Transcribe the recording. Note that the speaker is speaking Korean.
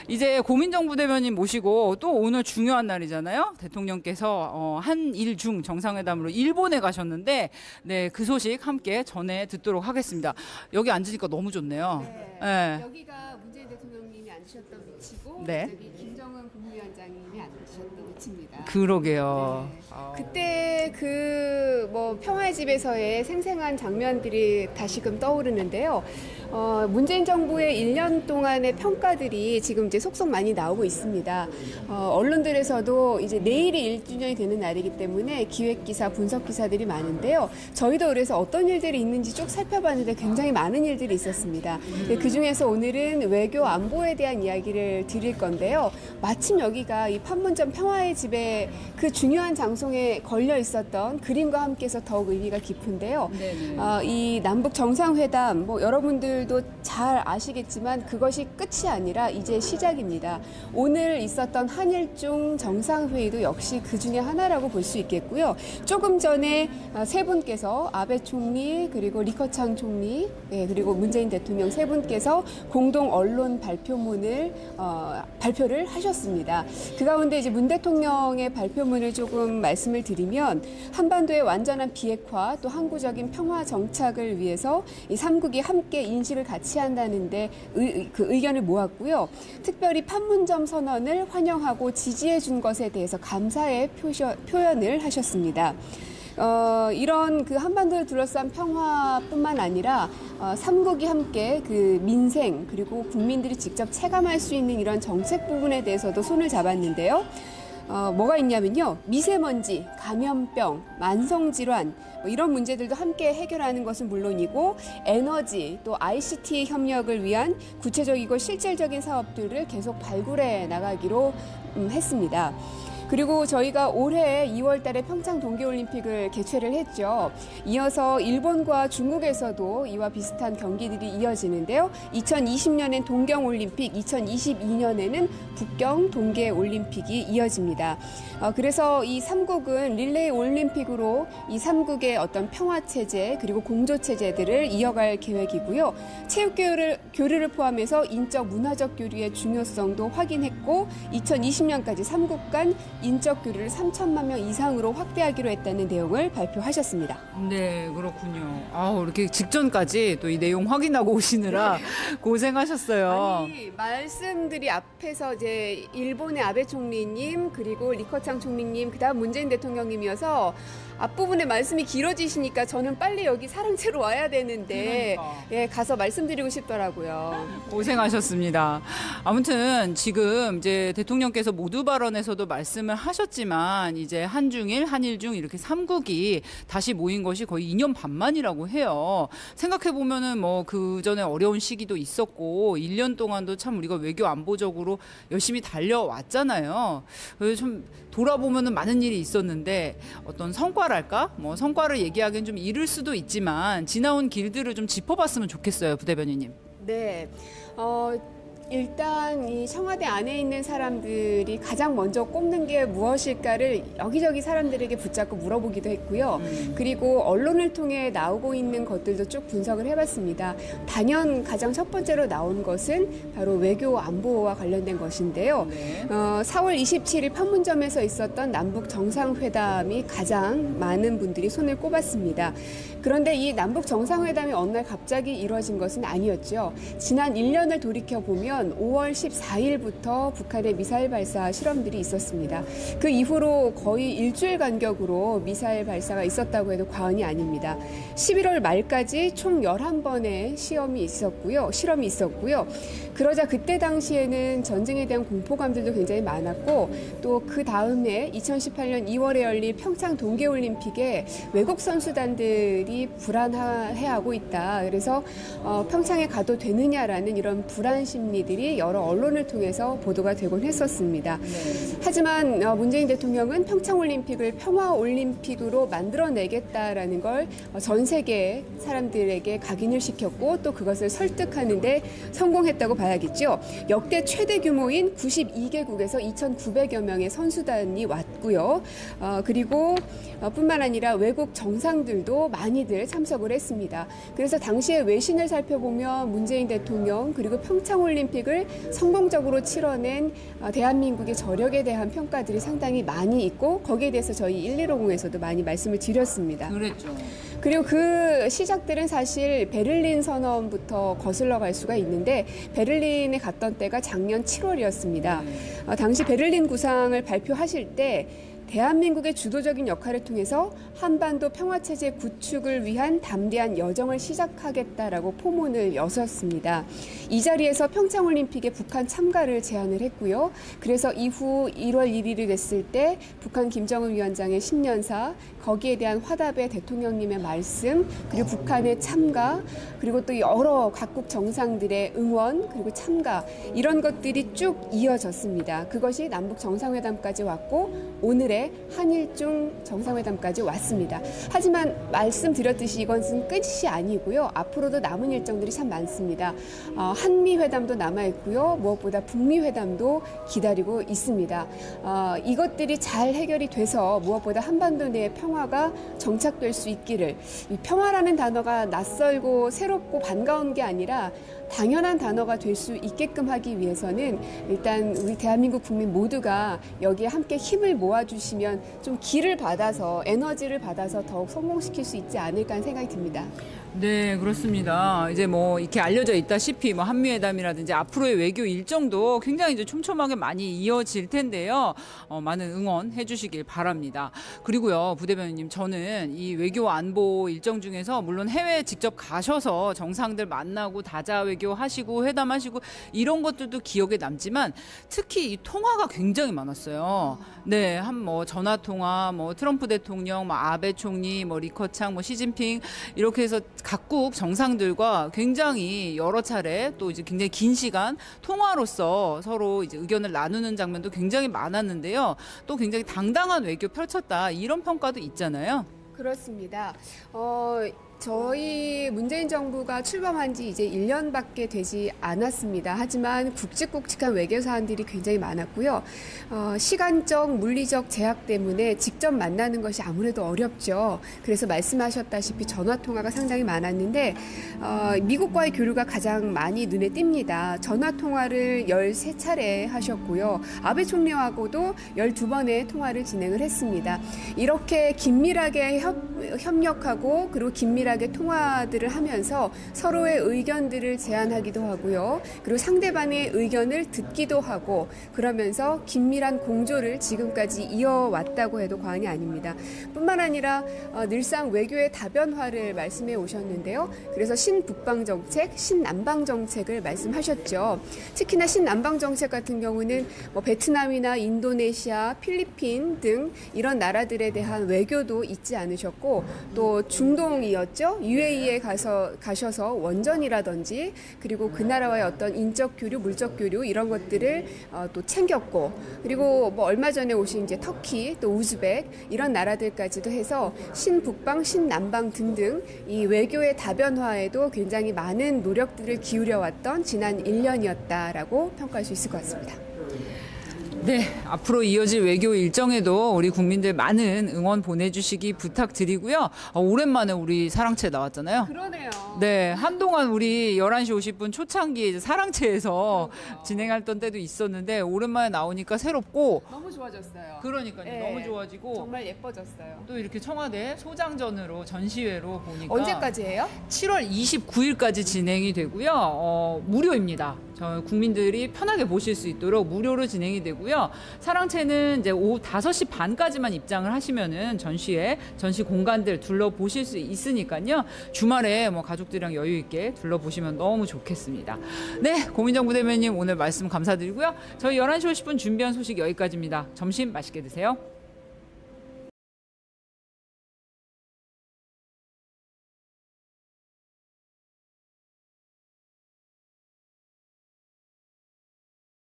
이제 고민정 부대변인 모시고 또 오늘 중요한 날이잖아요. 대통령께서 한일 중 정상회담으로 일본에 가셨는데 네, 그 소식 함께 전해 듣도록 하겠습니다. 여기 앉으니까 너무 좋네요. 네. 네. 여기가 문재인 대통령님이 앉으셨던 위치고 네. 여기 김정은 국무위원장님이 앉으셨던 위치입니다. 그러게요. 네. 그때 그 뭐 평화의 집에서의 생생한 장면들이 다시금 떠오르는데요. 문재인 정부의 1년 동안의 평가들이 지금 이제 속속 많이 나오고 있습니다. 언론들에서도 이제 내일이 1주년이 되는 날이기 때문에 기획기사, 분석기사들이 많은데요. 저희도 그래서 어떤 일들이 있는지 쭉 살펴봤는데 굉장히 많은 일들이 있었습니다. 그 중에서 오늘은 외교 안보에 대한 이야기를 드릴 건데요. 마침 여기가 이 판문점 평화의 집에 그 중요한 장소에 걸려 있었던 그림과 함께해서 더욱 의미가 깊은데요. 이 남북 정상회담, 뭐 여러분들도 잘 아시겠지만 그것이 끝이 아니라 이제 시작입니다. 오늘 있었던 한일중 정상회의도 역시 그 중에 하나라고 볼 수 있겠고요. 조금 전에 세 분께서 아베 총리 그리고 리커창 총리 그리고 문재인 대통령 세 분께서 공동 언론 발표를 하셨습니다. 그 가운데 이제 문 대통령의 발표문을 조금 말씀을 드리면 한반도의 완전한 비핵화 또 항구적인 평화 정착을 위해서 이 3국이 함께 인식을 같이 한다는데 그 의견을 모았고요. 특별히 판문점 선언을 환영하고 지지해 준 것에 대해서 감사의 표현을 하셨습니다. 이런 그 한반도를 둘러싼 평화뿐만 아니라 3국이 함께 그 민생 그리고 국민들이 직접 체감할 수 있는 이런 정책 부분에 대해서도 손을 잡았는데요. 뭐가 있냐면요. 미세먼지, 감염병, 만성질환 뭐 이런 문제들도 함께 해결하는 것은 물론이고 에너지 또 ICT 협력을 위한 구체적이고 실질적인 사업들을 계속 발굴해 나가기로 했습니다. 그리고 저희가 올해 2월 달에 평창 동계올림픽을 개최를 했죠. 이어서 일본과 중국에서도 이와 비슷한 경기들이 이어지는데요. 2020년엔 동경올림픽, 2022년에는 북경 동계올림픽이 이어집니다. 그래서 이 3국은 릴레이 올림픽으로 이 3국의 어떤 평화체제 그리고 공조체제들을 이어갈 계획이고요. 체육교류를 포함해서 인적 문화적 교류의 중요성도 확인했고 2020년까지 3국 간 인적 교류를 3천만 명 이상으로 확대하기로 했다는 내용을 발표하셨습니다. 네, 그렇군요. 이렇게 직전까지 또 이 내용 확인하고 오시느라 고생하셨어요. 아니, 말씀들이 앞에서 이제 일본의 아베 총리님 그리고 리커창 총리님 그다음 문재인 대통령님이어서 앞부분에 말씀이 길어지시니까 저는 빨리 여기 사랑채로 와야 되는데 예, 가서 말씀드리고 싶더라고요. 고생하셨습니다. 아무튼 지금 이제 대통령께서 모두 발언에서도 말씀을 하셨지만 이제 한중일, 한일중 이렇게 3국이 다시 모인 것이 거의 2년 반 만이라고 해요. 생각해 보면은 뭐 그 전에 어려운 시기도 있었고 1년 동안도 참 우리가 외교 안보적으로 열심히 달려왔잖아요. 그래서 좀 돌아보면은 많은 일이 있었는데 어떤 성과랄까? 뭐 성과를 얘기하기엔 좀 이를 수도 있지만 지나온 길들을 좀 짚어봤으면 좋겠어요, 부대변인님. 네. 일단 이 청와대 안에 있는 사람들이 가장 먼저 꼽는 게 무엇일까를 여기저기 사람들에게 붙잡고 물어보기도 했고요. 그리고 언론을 통해 나오고 있는 것들도 쭉 분석을 해봤습니다. 단연 가장 첫 번째로 나온 것은 바로 외교 안보와 관련된 것인데요. 4월 27일 판문점에서 있었던 남북 정상회담이 가장 많은 분들이 손을 꼽았습니다. 그런데 이 남북 정상회담이 어느 날 갑자기 이루어진 것은 아니었죠. 지난 1년을 돌이켜보면 5월 14일부터 북한의 미사일 발사 실험들이 있었습니다. 그 이후로 거의 일주일 간격으로 미사일 발사가 있었다고 해도 과언이 아닙니다. 11월 말까지 총 11번의 실험이 있었고요. 그러자 그때 당시에는 전쟁에 대한 공포감들도 굉장히 많았고 또 그 다음에 2018년 2월에 열릴 평창 동계올림픽에 외국 선수단들이 불안해하고 있다. 그래서 평창에 가도 되느냐라는 이런 불안 심리들이 여러 언론을 통해서 보도가 되곤 했었습니다. 하지만 문재인 대통령은 평창올림픽을 평화올림픽으로 만들어내겠다라는 걸 전 세계 사람들에게 각인을 시켰고 또 그것을 설득하는 데 성공했다고 봐야겠죠. 역대 최대 규모인 92개국에서 2,900여 명의 선수단이 왔고요. 그리고 뿐만 아니라 외국 정상들도 많이들 참석을 했습니다. 그래서 당시의 외신을 살펴보면 문재인 대통령 그리고 평창올림픽 평창올림픽을 성공적으로 치러낸 대한민국의 저력에 대한 평가들이 상당히 많이 있고 거기에 대해서 저희 1150에서도 많이 말씀을 드렸습니다. 그랬죠. 그리고 그 시작들은 사실 베를린 선언부터 거슬러 갈 수가 있는데 베를린에 갔던 때가 작년 7월이었습니다. 당시 베를린 구상을 발표하실 때 대한민국의 주도적인 역할을 통해서 한반도 평화체제 구축을 위한 담대한 여정을 시작하겠다라고 포문을 여셨습니다. 이 자리에서 평창올림픽에 북한 참가를 제안을 했고요. 그래서 이후 1월 1일이 됐을 때 북한 김정은 위원장의 신년사, 거기에 대한 화답의 대통령님의 말씀, 그리고 북한의 참가, 그리고 또 여러 각국 정상들의 응원, 그리고 참가, 이런 것들이 쭉 이어졌습니다. 그것이 남북 정상회담까지 왔고 오늘의 한일중 정상회담까지 왔습니다. 하지만 말씀드렸듯이 이것은 끝이 아니고요. 앞으로도 남은 일정들이 참 많습니다. 한미회담도 남아있고요. 무엇보다 북미회담도 기다리고 있습니다. 이것들이 잘 해결이 돼서 무엇보다 한반도 내의 평화가 정착될 수 있기를, 이 평화라는 단어가 낯설고 새롭고 반가운 게 아니라 당연한 단어가 될 수 있게끔 하기 위해서는 일단 우리 대한민국 국민 모두가 여기에 함께 힘을 모아주시면 좀 기를 받아서 에너지를 받아서 더욱 성공시킬 수 있지 않을까 하는 생각이 듭니다. 네, 그렇습니다. 이제 뭐 이렇게 알려져 있다시피 뭐 한미회담이라든지 앞으로의 외교 일정도 굉장히 이제 촘촘하게 많이 이어질 텐데요. 많은 응원해 주시길 바랍니다. 그리고요, 부대변인님, 저는 이 외교 안보 일정 중에서 물론 해외에 직접 가셔서 정상들 만나고 다자 외교 하시고 회담하시고 이런 것들도 기억에 남지만 특히 이 통화가 굉장히 많았어요. 네, 한 뭐 전화 통화, 뭐 트럼프 대통령, 뭐 아베 총리, 뭐 리커창, 뭐 시진핑 이렇게 해서 각국 정상들과 굉장히 여러 차례 또 이제 굉장히 긴 시간 통화로서 서로 이제 의견을 나누는 장면도 굉장히 많았는데요. 또 굉장히 당당한 외교 펼쳤다 이런 평가도 있잖아요. 그렇습니다. 저희 문재인 정부가 출범한 지 이제 1년밖에 되지 않았습니다. 하지만 굵직굵직한 외교 사안들이 굉장히 많았고요. 시간적, 물리적 제약 때문에 직접 만나는 것이 아무래도 어렵죠. 그래서 말씀하셨다시피 전화통화가 상당히 많았는데 미국과의 교류가 가장 많이 눈에 띕니다. 전화통화를 13차례 하셨고요. 아베 총리하고도 12번의 통화를 진행을 했습니다. 이렇게 긴밀하게 협력하고 그리고 긴밀하게 통화들을 하면서 서로의 의견들을 제안하기도 하고요. 그리고 상대방의 의견을 듣기도 하고 그러면서 긴밀한 공조를 지금까지 이어왔다고 해도 과언이 아닙니다. 뿐만 아니라 늘상 외교의 다변화를 말씀해 오셨는데요. 그래서 신북방 정책, 신남방 정책을 말씀하셨죠. 특히나 신남방 정책 같은 경우는 뭐 베트남이나 인도네시아, 필리핀 등 이런 나라들에 대한 외교도 잊지 않으셨고 또 중동이었죠. UAE에 가셔서 원전이라든지 그리고 그 나라와의 어떤 인적 교류, 물적 교류 이런 것들을 또 챙겼고 그리고 뭐 얼마 전에 오신 이제 터키 또 우즈벡 이런 나라들까지도 해서 신북방, 신남방 등등 이 외교의 다변화에도 굉장히 많은 노력들을 기울여왔던 지난 1년이었다라고 평가할 수 있을 것 같습니다. 네, 앞으로 이어질 외교 일정에도 우리 국민들 많은 응원 보내주시기 부탁드리고요. 오랜만에 우리 사랑채 나왔잖아요. 그러네요. 네, 한동안 우리 11시 50분 초창기에 이제 사랑채에서 진행했던 때도 있었는데 오랜만에 나오니까 새롭고 너무 좋아졌어요. 그러니까요. 네, 너무 좋아지고 정말 예뻐졌어요. 또 이렇게 청와대 소장전으로 전시회로 보니까 언제까지예요? 7월 29일까지 진행이 되고요. 무료입니다. 저 국민들이 편하게 보실 수 있도록 무료로 진행이 되고요. 사랑채는 이제 오후 5시 반까지만 입장을 하시면은 전시 공간들 둘러보실 수 있으니까요. 주말에 뭐 가족들이랑 여유 있게 둘러보시면 너무 좋겠습니다. 네, 고민정 부대변인님 오늘 말씀 감사드리고요. 저희 11시 50분 준비한 소식 여기까지입니다. 점심 맛있게 드세요.